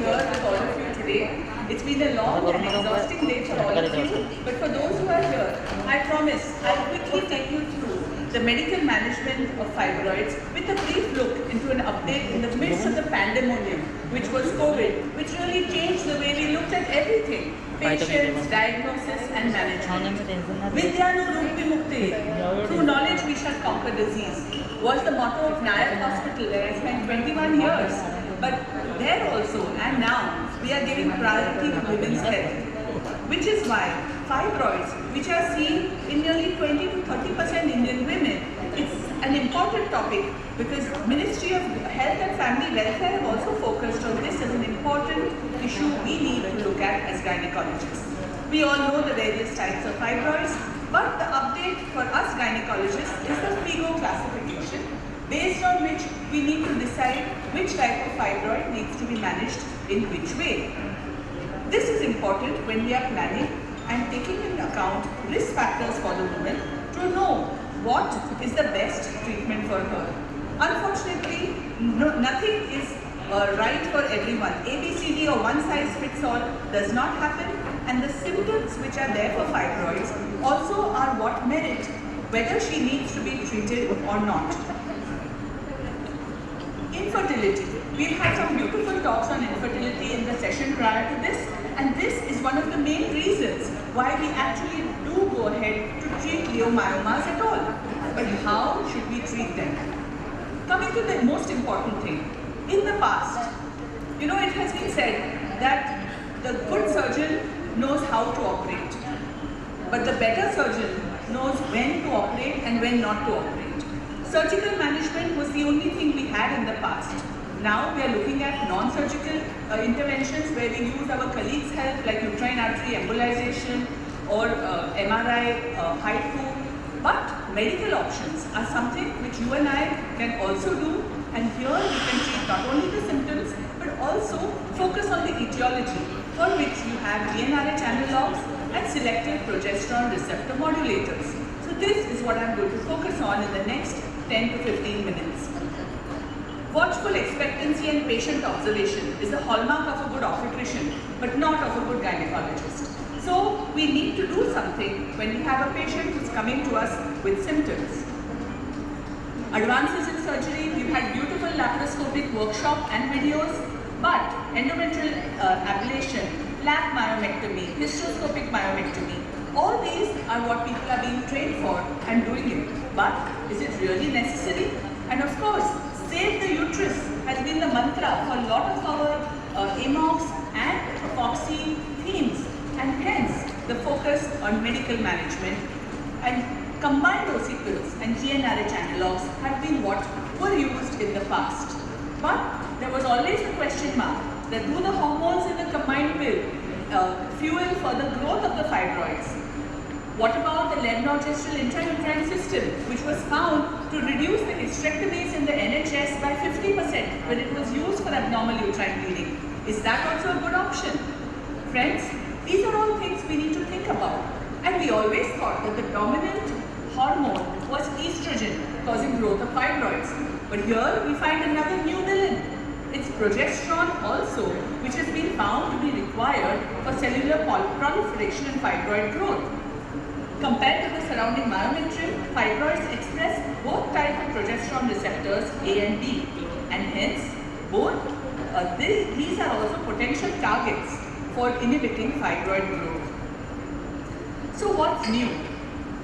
here with all of you today. It's been a long and exhausting day for all of you, but for those who are here, I promise I'll quickly take you through the medical management of fibroids with a brief look into an update in the midst of the pandemonium, which was COVID, which really changed the way we looked at everything: patients, diagnosis and management. Vidyanu Rupi Mukti, through knowledge we shall conquer disease, was the motto of Nayak Hospital, where I spent 21 years. But there also and now, we are giving priority to women's health, which is why fibroids, which are seen in nearly 20 to 30% Indian women, it's an important topic because Ministry of Health and Family Welfare have also focused on this as an important issue we need to look at as gynecologists. We all know the various types of fibroids, but the update for us gynecologists is the FIGO classification, based on which we need to decide which type of fibroid needs to be managed in which way. This is important when we are planning and taking into account risk factors for the woman to know what is the best treatment for her. Unfortunately, nothing is right for everyone. ABCD or one size fits all does not happen, and the symptoms which are there for fibroids also are what merit whether she needs to be treated or not. Infertility. We've had some beautiful talks on infertility in the session prior to this, and this is one of the main reasons why we actually do go ahead to treat leiomyomas at all. But how should we treat them? Coming to the most important thing, in the past, it has been said that the good surgeon knows how to operate, but the better surgeon knows when to operate and when not to operate. Surgical management was the only thing we had in the past. Now we are looking at non-surgical interventions where we use our colleagues' help, like uterine artery embolization or MRI, HIFU. But medical options are something which you and I can also do, and here we can treat not only the symptoms but also focus on the etiology, for which you have GnRH analogs and selective progesterone receptor modulators. So this is what I'm going to focus on in the next 10 to 15 minutes. Watchful expectancy and patient observation is the hallmark of a good obstetrician, but not of a good gynecologist. So we need to do something when we have a patient who's coming to us with symptoms. Advances in surgery, we've had beautiful laparoscopic workshop and videos, but endometrial ablation, lap myomectomy, hysteroscopic myomectomy, all these are what people are being trained for and doing it. But is it really necessary? And of course, save the uterus has been the mantra for a lot of our AMOCs and FOXY themes, and hence the focus on medical management. And combined ossicles and GnRH analogs have been what were used in the past. But there was always the question mark that do the hormones in the combined pill fuel for the growth of the fibroids? What about the levonorgestrel intrauterine system, which was found to reduce the hysterectomies in the NHS by 50% when it was used for abnormal uterine bleeding? Is that also a good option? Friends, these are all things we need to think about. And we always thought that the dominant hormone was estrogen, causing growth of fibroids. But here we find another new villain. It's progesterone also, which has been found to be required for cellular proliferation and fibroid growth. Compared to the surrounding myometrium, fibroids express both types of progesterone receptors A and B, and hence both these are also potential targets for inhibiting fibroid growth. So what's new?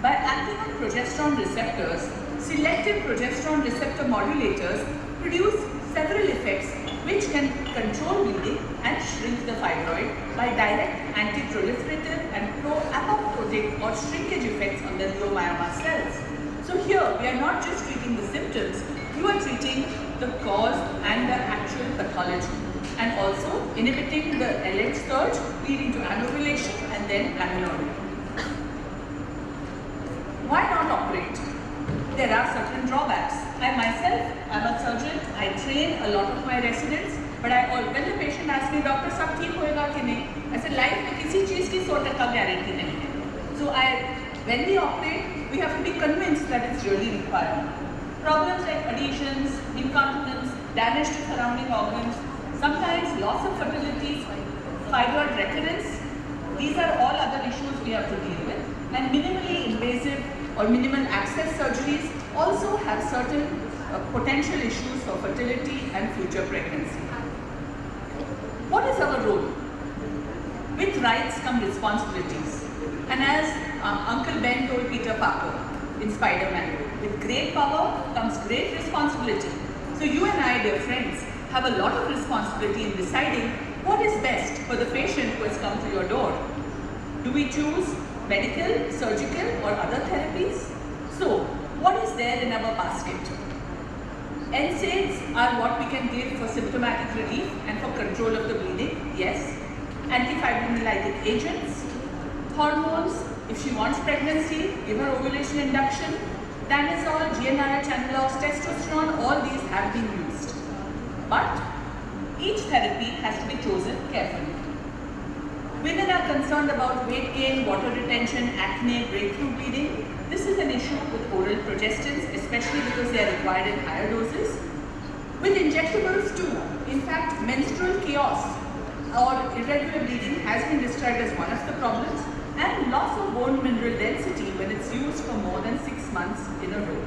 By acting on progesterone receptors, selective progesterone receptor modulators produce several effects which can control bleeding and shrink the fibroid by direct anti-proliferative and pro-apoptotic or shrinkage effects on the leiomyoma cells. So here we are not just treating the symptoms, you are treating the cause and the actual pathology, and also inhibiting the LH surge leading to anovulation and then amenorrhea. Why not operate? There are certain drawbacks. I myself am a surgeon. I train a lot of my residents, but when the patient asks me, "Doctor, सब ठीक होएगा कि नहीं?" I said, "Life में किसी चीज़ की 100% guarantee नहीं है." So when we operate, we have to be convinced that it's really required. Problems like adhesions, incontinence, damage to surrounding organs, sometimes loss of fertility Fibroid recurrence, these are all other issues we have to deal with. And minimally invasive or minimal access surgeries also have certain potential issues for fertility and future pregnancy. What is our role? With rights come responsibilities. And as Uncle Ben told Peter Parker in Spider-Man, with great power comes great responsibility. So you and I, dear friends, have a lot of responsibility in deciding what is best for the patient who has come to your door. Do we choose medical, surgical or other therapies? So, what is there in our basket? NSAIDs are what we can give for symptomatic relief and for control of the bleeding, yes. Antifibrinolytic agents, hormones, if she wants pregnancy, give her ovulation induction, danazol, GnRH analogs, testosterone, all these have been used. But each therapy has to be chosen carefully. Women are concerned about weight gain, water retention, acne, breakthrough bleeding. This is an issue with oral progestins, especially because they are required in higher doses. With injectables too, in fact, menstrual chaos or irregular bleeding has been described as one of the problems, and loss of bone mineral density when it's used for more than 6 months in a row.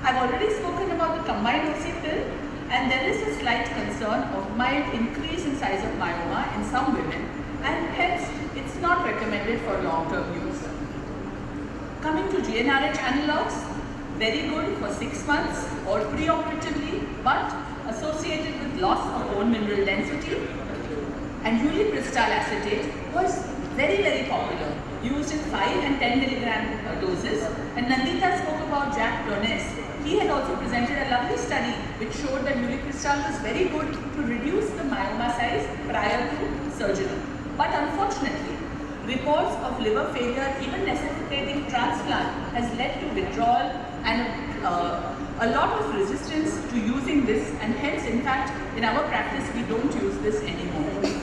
I've already spoken about the combined OC pill, and there is a slight concern of mild increase in size of myoma in some women, and hence it's not recommended for long-term use. Coming to GnRH analogs, very good for 6 months or preoperatively, but associated with loss of bone mineral density. And ulipristal acetate was very popular, used in 5 and 10 milligram doses. And Nandita spoke about Jack Bernes. He had also presented a lovely study which showed that ulipristal was very good to reduce the myoma size prior to surgery. But unfortunately, reports of liver failure, even necessitating transplant, has led to withdrawal and a lot of resistance to using this, and hence, in fact, in our practice, we don't use this anymore.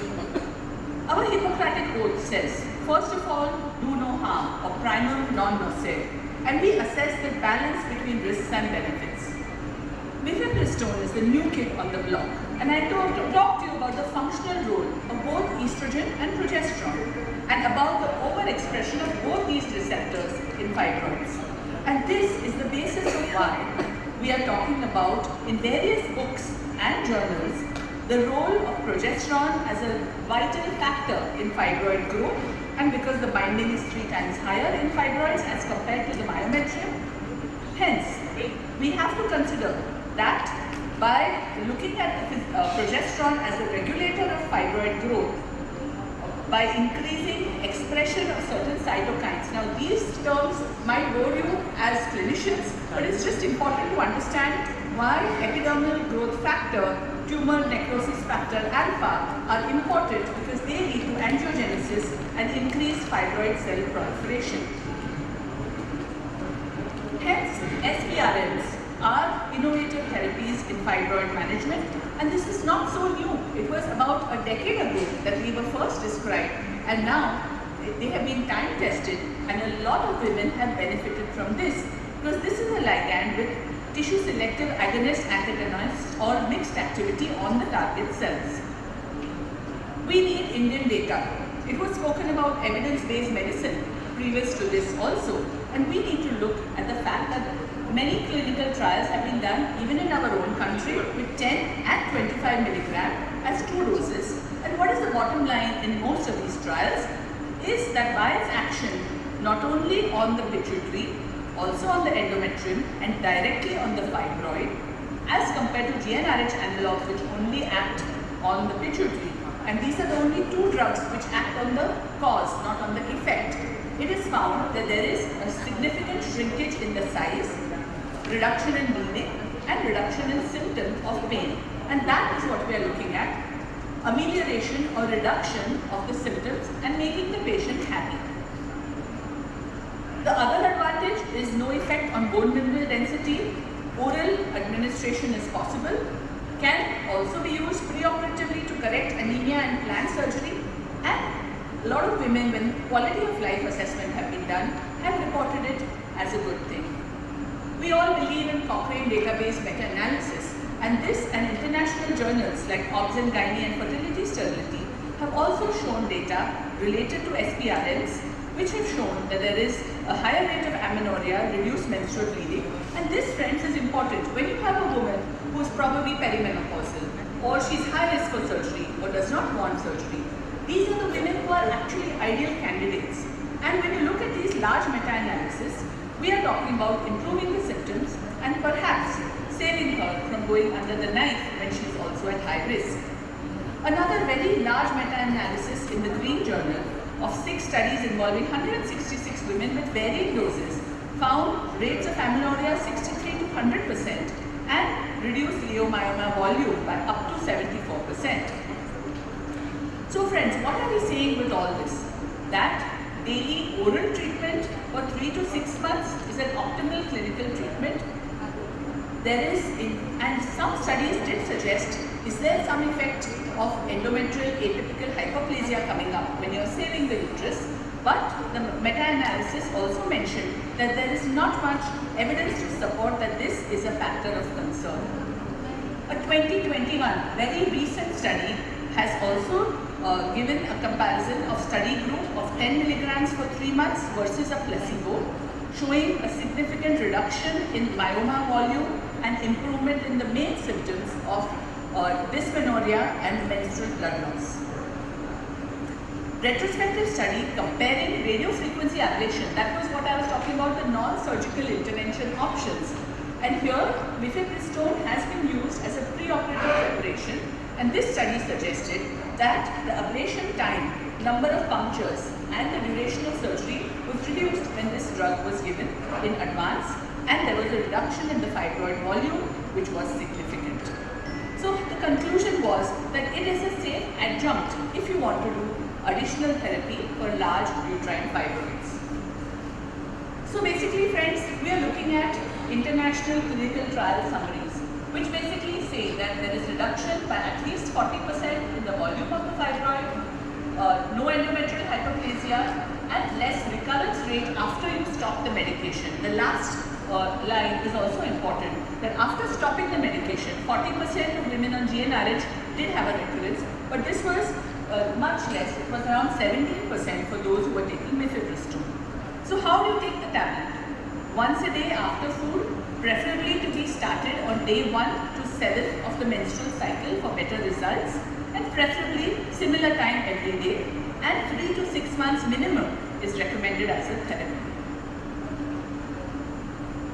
Our Hippocratic Oath says, first of all, do no harm, or primum non nocere, and we assess the balance between risks and benefits. Mifepristone is the new kid on the block, and I talk to you about the functional role of both estrogen and progesterone, and about the overexpression of both these receptors in fibroids. And this is the basis of why we are talking about, in various books and journals, the role of progesterone as a vital factor in fibroid growth, and because the binding is 3 times higher in fibroids as compared to the myometrium. Hence, we have to consider that by looking at the progesterone as a regulator of fibroid growth, by increasing expression of certain cytokines. Now, these terms might bore you as clinicians, but it's just important to understand why epidermal growth factor, tumor necrosis factor alpha are important, because they lead to angiogenesis and increased fibroid cell proliferation. Hence, SBRMs are innovative therapies in fibroid management, and this is not so new. It was about a decade ago that we were first described, and now they have been time tested, and a lot of women have benefited from this, because this is a ligand with tissue selective agonist antagonist or mixed activity on the target cells. We need Indian data. It was spoken about evidence-based medicine previous to this also, and we need to look at the fact that many clinical trials have been done even in our own country with 10 and 25 milligram as 2 doses. And what is the bottom line in most of these trials is that by its action not only on the pituitary, also on the endometrium and directly on the fibroid, as compared to GnRH analogs which only act on the pituitary. And these are the only 2 drugs which act on the cause, not on the effect. It is found that there is a significant shrinkage in the size, reduction in bleeding, and reduction in symptom of pain. And that is what we are looking at, amelioration or reduction of the symptoms and making the patient happy. The other advantage is no effect on bone mineral density. Oral administration is possible, can also be used preoperatively to correct anemia and plan surgery, and a lot of women, when quality of life assessment have been done, have reported it as a good thing. We all believe in Cochrane database meta-analysis, and this and international journals like Obs and Gynae and Fertility Sterility have also data related to SPRMs, which have shown that there is a higher rate of amenorrhea, reduced menstrual bleeding. And this, friends, is important. When you have a woman who is probably perimenopausal, or she's high risk for surgery, or does not want surgery, these are the women who are actually ideal candidates. And when you look at these large meta-analysis, we are talking about improving the symptoms and perhaps saving her from going under the knife when she is also at high risk. Another very large meta-analysis in the Green Journal of 6 studies involving 166 women with varied doses found rates of amenorrhea 63 to 100% and reduced leiomyoma volume by up to 74%. So friends, what are we saying with all this? That daily oral treatment for 3 to 6 months is an optimal clinical treatment. There is, and some studies did suggest, is there some effect of endometrial atypical hyperplasia coming up when you are saving the uterus? But the meta-analysis also mentioned that there is not much evidence to support that this is a factor of concern. A 2021 very recent study has also given a comparison of study group of 10 milligrams for 3 months versus a placebo, showing a significant reduction in myoma volume and improvement in the main symptoms of dysmenorrhea and menstrual blood loss. Retrospective study comparing radiofrequency ablation, that was what I was talking about, the non-surgical intervention options. And here, mifepristone has been used as a preoperative preparation, and this study suggested that the ablation time, number of punctures, and the duration of surgery was reduced when this drug was given in advance, and there was a reduction in the fibroid volume, which was significant. So the conclusion was that it is a safe adjunct if you want to do additional therapy for large uterine fibroids. So basically, friends, we are looking at international clinical trial summaries, which basically say that there is reduction by at least 40% in the volume of the fibroid, no endometrial hyperplasia, and less recurrence rate after you stop the medication. The last line is also important, that after stopping the medication, 40% of women on GnRH did have a recurrence, but this was much less. It was around 17% for those who were taking mifepristone. So how do you take the tablet? Once a day after food, preferably to be started on day 1 to 7 of the menstrual cycle for better results, and preferably similar time every day, and 3 to 6 months minimum is recommended as a therapy.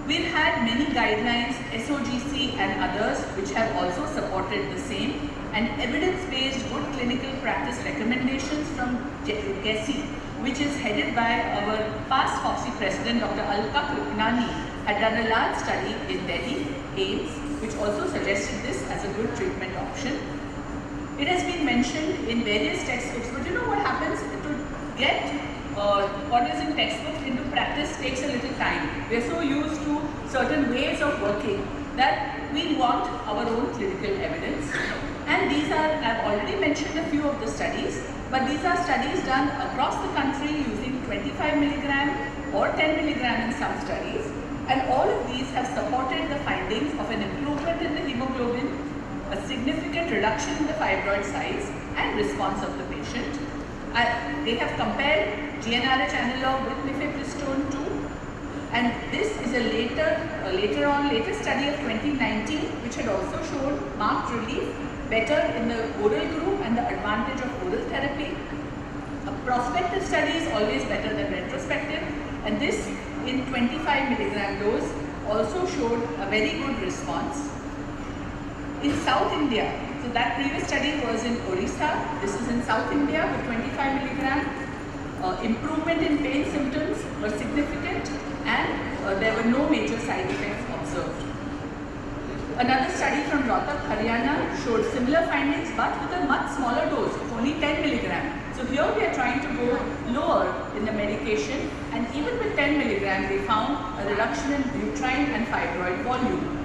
We've had many guidelines, SOGC and others, which have also supported the same, and evidence-based good clinical practice recommendations from GESI, which is headed by our past FOXI president, Dr. Dr Reena Wani, had done a large study in Delhi, AIMS, which also suggested this as a good treatment option. It has been mentioned in various textbooks, but you know what happens? To get what is in textbooks into practice takes a little time. We are so used to certain ways of working that we want our own clinical evidence. And these are, I've already mentioned a few of the studies, but these are studies done across the country using 25 milligram or 10 milligram in some studies. And all of these have supported the findings of an improvement in the hemoglobin, a significant reduction in the fibroid size and response of the patient. They have compared GnRH analog with mifepristone too, and this is a later study of 2019, which had also shown marked relief, better in the oral group and the advantage of oral therapy. A prospective study is always better than retrospective, and this in 25 milligram dose also showed a very good response. In South India, so that previous study was in Orissa, this is in South India with 25 milligram. Improvement in pain symptoms were significant, and there were no major side effects observed. Another study from Rohtak, Haryana showed similar findings but with a much smaller dose of only 10 milligram. So here we are trying to go lower in the medication, and even with 10 milligram they found a reduction in uterine and fibroid volume.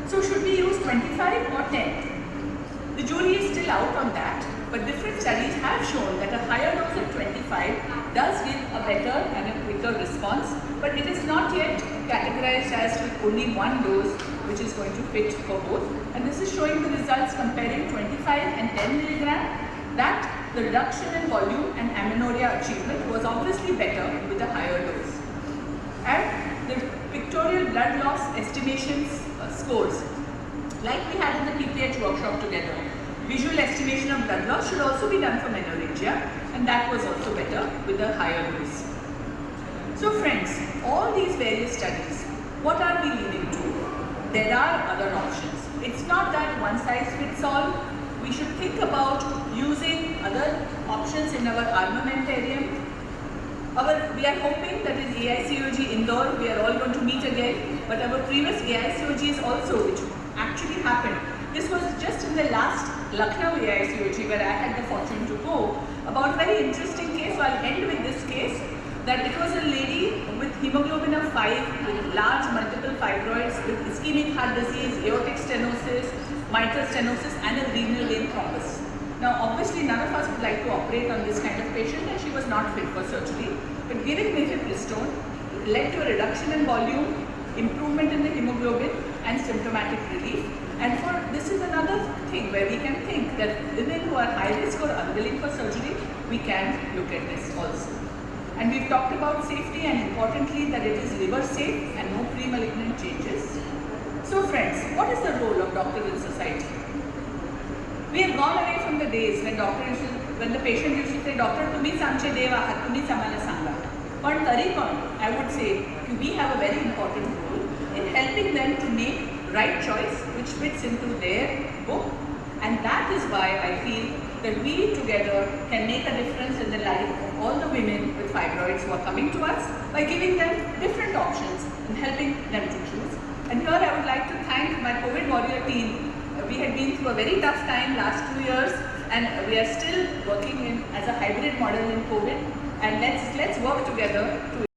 So should we use 25 or 10? The jury is still out on that, but different studies have shown that a higher dose of 25 does give a better and a quicker response, but it is not yet categorized as with only one dose which is going to fit for both. And this is showing the results comparing 25 and 10 milligram, that the reduction in volume and amenorrhea achievement was obviously better with a higher dose. And the pictorial blood loss estimations scores, like we had in the PPH workshop together, visual estimation of blood loss should also be done for menorrhagia, and that was also better with a higher dose. So friends, all these various studies, what are we leading to? There are other options. It's not that one size fits all. We should think about using other options in our armamentarium. We are hoping that in AICOG Indore, we are all going to meet again, but our previous AICOGs also, which actually happened. This was just in the last Lucknow AICOG where I had the fortune to go, about a very interesting case. So I'll end with this case, that it was a lady with hemoglobin of 5, with large multiple fibroids, with ischemic heart disease, aortic stenosis, mitral stenosis, and a renal vein thrombus. Now obviously none of us would like to operate on this kind of patient, and she was not fit for surgery. But giving mifepristone led to a reduction in volume, improvement in the hemoglobin, and symptomatic relief. And this is another thing where we can think that women who are high risk or unwilling for surgery, we can look at this also. And we've talked about safety, and importantly that it is liver safe and no pre-malignant changes. So friends, what is the role of doctor in society? We have gone away from the days when the patient used to say, "Doctor, तुम्हीच आमचे देव आहात, तुम्हीच आम्हाला सांगा." But तरी पण, I would say, we have a very important role in helping them to make right choice which fits into their book, and that is why I feel that we together can make a difference in the life of all the women with fibroids who are coming to us by giving them different options and helping them to choose. And here I would like to thank my COVID warrior team. We had been through a very tough time last 2 years, and we are still working as a hybrid model in COVID, and let's work together to